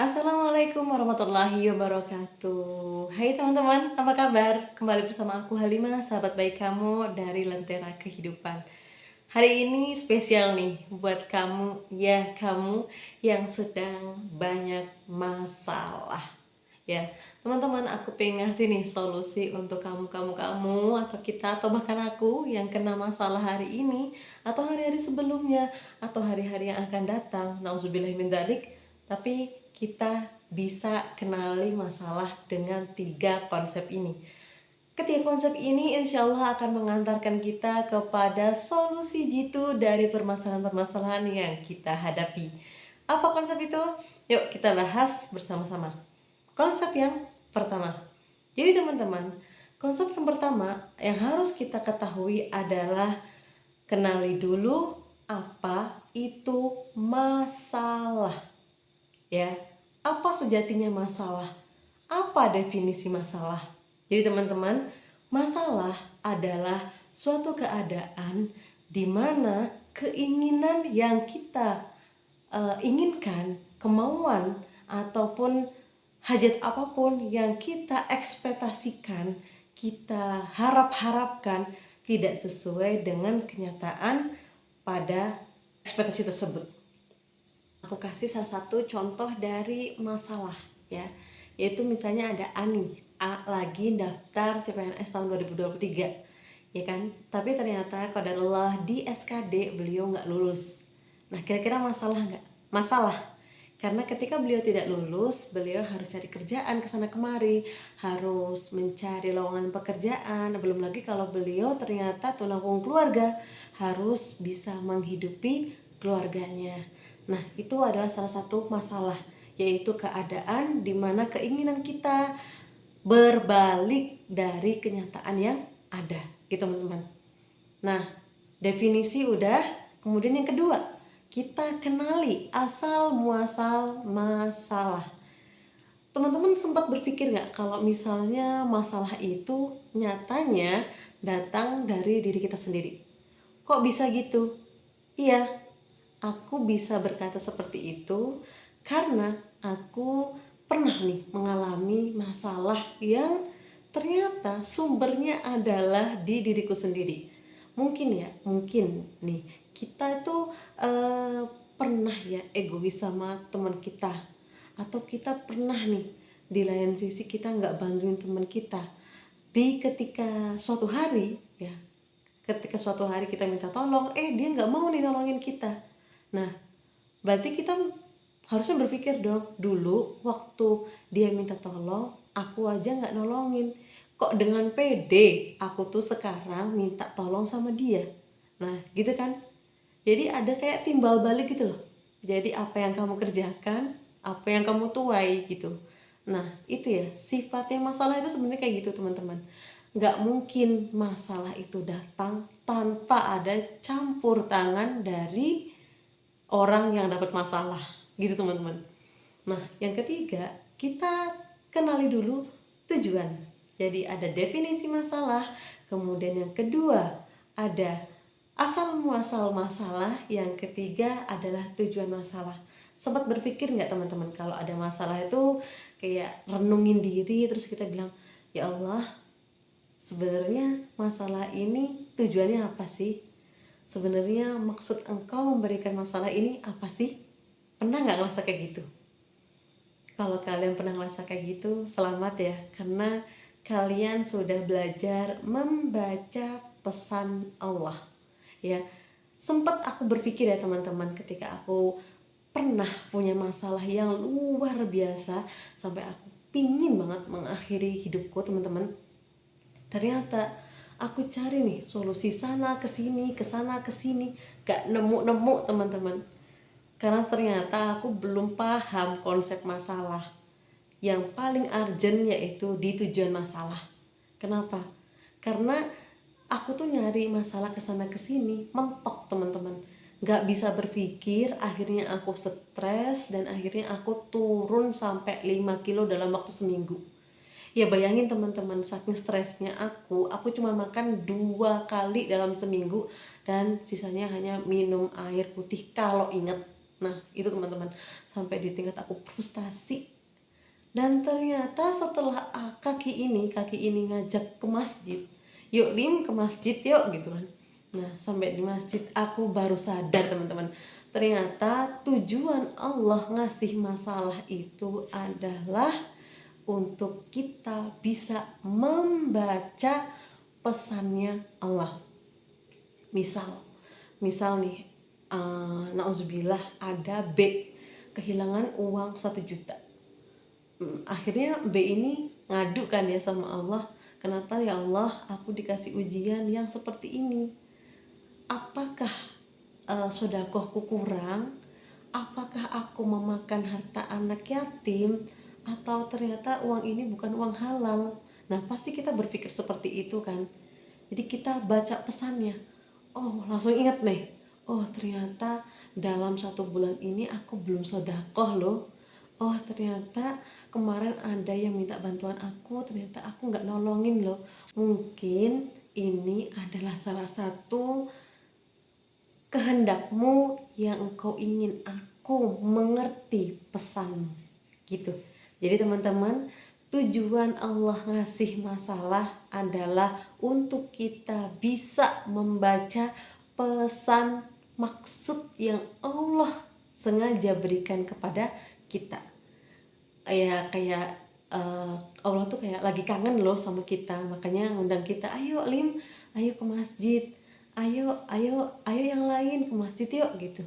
Assalamualaikum warahmatullahi wabarakatuh. Hai teman-teman, apa kabar? Kembali bersama aku Halimah, sahabat baik kamu dari Lentera Kehidupan. Hari ini spesial nih buat kamu, ya kamu yang sedang banyak masalah. Ya, teman-teman, aku pengen ngasih nih solusi untuk kamu atau kita atau bahkan aku yang kena masalah hari ini atau hari-hari sebelumnya atau hari-hari yang akan datang. Nauzubillah min dzalik. Tapi kita bisa kenali masalah dengan 3 konsep ini. Ketiga konsep ini insya Allah akan mengantarkan kita kepada solusi jitu dari permasalahan-permasalahan yang kita hadapi. Apa konsep itu? Yuk kita bahas bersama-sama. Konsep yang pertama. Jadi teman-teman, konsep yang pertama yang harus kita ketahui adalah kenali dulu apa itu masalah. Ya, apa sejatinya masalah? Apa definisi masalah? Jadi teman-teman, masalah adalah suatu keadaan di mana keinginan yang kita inginkan, kemauan ataupun hajat apapun yang kita ekspektasikan, kita harap-harapkan tidak sesuai dengan kenyataan pada ekspektasi tersebut. Aku kasih salah satu contoh dari masalah ya, yaitu misalnya ada Ani A lagi daftar CPNS tahun 2023 ya kan, tapi ternyata qadarullah di SKD beliau nggak lulus. Nah kira-kira masalah nggak? Masalah, karena ketika beliau tidak lulus, beliau harus cari kerjaan kesana kemari, harus mencari lowongan pekerjaan. Belum lagi kalau beliau ternyata tulang punggung keluarga, harus bisa menghidupi keluarganya. Nah itu adalah salah satu masalah, yaitu keadaan di mana keinginan kita berbalik dari kenyataan yang ada, gitu teman-teman. Nah, definisi udah, kemudian yang kedua, kita kenali asal muasal masalah. Teman-teman sempat berpikir nggak kalau misalnya masalah itu nyatanya datang dari diri kita sendiri? Kok bisa gitu? Iya, aku bisa berkata seperti itu karena aku pernah nih mengalami masalah yang ternyata sumbernya adalah di diriku sendiri. Mungkin nih kita itu pernah ya egois sama teman kita, atau kita pernah nih di lain sisi kita nggak bantuin teman kita di ketika suatu hari kita minta tolong, dia nggak mau nih nolongin kita. Nah, berarti kita harusnya berpikir dong, dulu waktu dia minta tolong, aku aja nggak nolongin. Kok dengan pede aku tuh sekarang minta tolong sama dia? Nah, gitu kan? Jadi ada kayak timbal balik gitu loh. Jadi apa yang kamu kerjakan, apa yang kamu tuai gitu. Nah, itu ya, sifatnya masalah itu sebenarnya kayak gitu teman-teman. Nggak mungkin masalah itu datang tanpa ada campur tangan dari orang yang dapat masalah, gitu teman-teman. Nah, yang ketiga, kita kenali dulu tujuan. Jadi ada definisi masalah, kemudian yang kedua ada asal muasal masalah, yang ketiga adalah tujuan masalah. Sempat berpikir nggak teman-teman kalau ada masalah itu kayak renungin diri terus kita bilang, ya Allah, sebenarnya masalah ini tujuannya apa sih? Sebenarnya maksud engkau memberikan masalah ini apa sih? Pernah nggak ngerasa kayak gitu? Kalau kalian pernah ngerasa kayak gitu, selamat ya, karena kalian sudah belajar membaca pesan Allah. Ya, sempat aku berpikir ya teman-teman, ketika aku pernah punya masalah yang luar biasa sampai aku pingin banget mengakhiri hidupku teman-teman. Ternyata aku cari nih solusi sana kesini, kesana kesini, gak nemu-nemu teman-teman. Karena ternyata aku belum paham konsep masalah. Yang paling urgent yaitu di tujuan masalah. Kenapa? Karena aku tuh nyari masalah kesana kesini, mentok teman-teman. Gak bisa berpikir, akhirnya aku stres dan akhirnya aku turun sampai 5 kilo dalam waktu seminggu. Ya bayangin teman-teman, saking stresnya aku cuma makan 2 kali dalam seminggu dan sisanya hanya minum air putih kalau inget. Nah itu teman-teman, sampai di tingkat aku frustasi. Dan ternyata setelah kaki ini ngajak ke masjid, yuk Lim ke masjid yuk gitu kan. Nah sampai di masjid aku baru sadar teman-teman, ternyata tujuan Allah ngasih masalah itu adalah untuk kita bisa membaca pesannya Allah. Misal nih, nauzubillah ada B kehilangan uang 1 juta. Akhirnya B ini ngadu kan ya sama Allah, kenapa ya Allah aku dikasih ujian yang seperti ini, apakah sodakohku kurang, apakah aku memakan harta anak yatim, atau ternyata uang ini bukan uang halal. Nah pasti kita berpikir seperti itu kan. Jadi kita baca pesannya, oh langsung ingat nih, oh ternyata dalam 1 bulan ini aku belum sodakoh loh. Oh ternyata kemarin ada yang minta bantuan aku, ternyata aku nggak nolongin loh. Mungkin ini adalah salah satu kehendakmu yang engkau ingin aku mengerti pesanmu gitu. Jadi teman-teman, tujuan Allah ngasih masalah adalah untuk kita bisa membaca pesan maksud yang Allah sengaja berikan kepada kita. Ya kayak Allah tuh kayak lagi kangen loh sama kita, makanya ngundang kita, ayo Lim, ayo ke masjid, ayo yang lain ke masjid yuk gitu.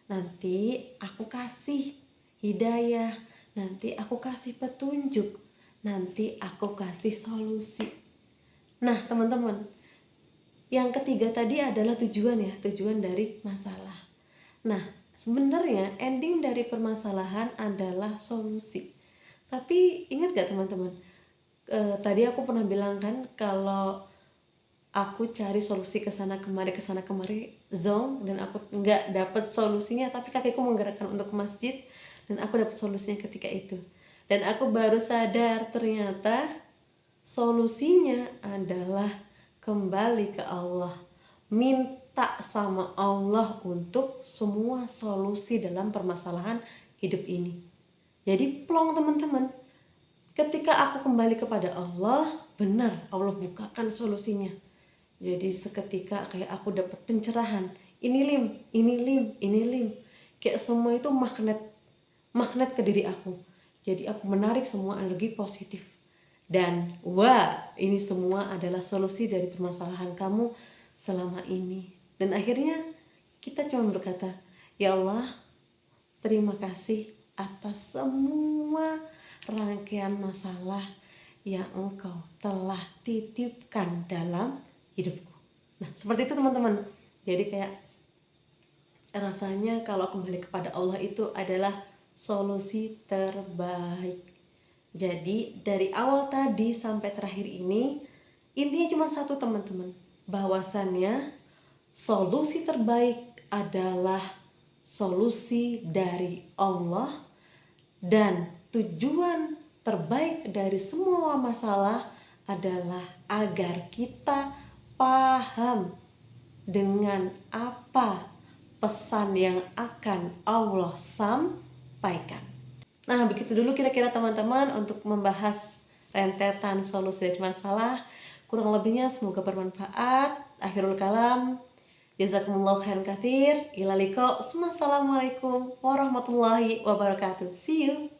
Nanti aku kasih hidayah, nanti aku kasih petunjuk, nanti aku kasih solusi. Nah teman-teman, yang ketiga tadi adalah tujuan ya, tujuan dari masalah. Nah sebenarnya ending dari permasalahan adalah solusi. Tapi ingat gak teman-teman, tadi aku pernah bilang kan kalau aku cari solusi kesana kemari zong, dan aku nggak dapet solusinya, tapi kakiku menggerakkan untuk ke masjid dan aku dapat solusinya ketika itu. Dan aku baru sadar ternyata solusinya adalah kembali ke Allah, minta sama Allah untuk semua solusi dalam permasalahan hidup ini. Jadi plong teman-teman, ketika aku kembali kepada Allah, benar Allah bukakan solusinya. Jadi seketika kayak aku dapat pencerahan, ini lim, kayak semua itu magnet ke diri aku. Jadi aku menarik semua energi positif, dan wah ini semua adalah solusi dari permasalahan kamu selama ini. Dan akhirnya kita cuma berkata, ya Allah terima kasih atas semua rangkaian masalah yang engkau telah titipkan dalam hidupku. Nah seperti itu teman-teman. Jadi kayak rasanya kalau kembali kepada Allah itu adalah solusi terbaik. Jadi dari awal tadi sampai terakhir ini intinya cuma satu teman-teman, bahwasannya solusi terbaik adalah solusi dari Allah, dan tujuan terbaik dari semua masalah adalah agar kita paham dengan apa pesan yang akan Allah sampaikan. Nah begitu dulu kira-kira teman-teman untuk membahas rentetan solusi dari masalah. Kurang lebihnya semoga bermanfaat. Akhirul kalam, jazakumullah khairan katsir. Ila liqa. Assalamualaikum warahmatullahi wabarakatuh. See you.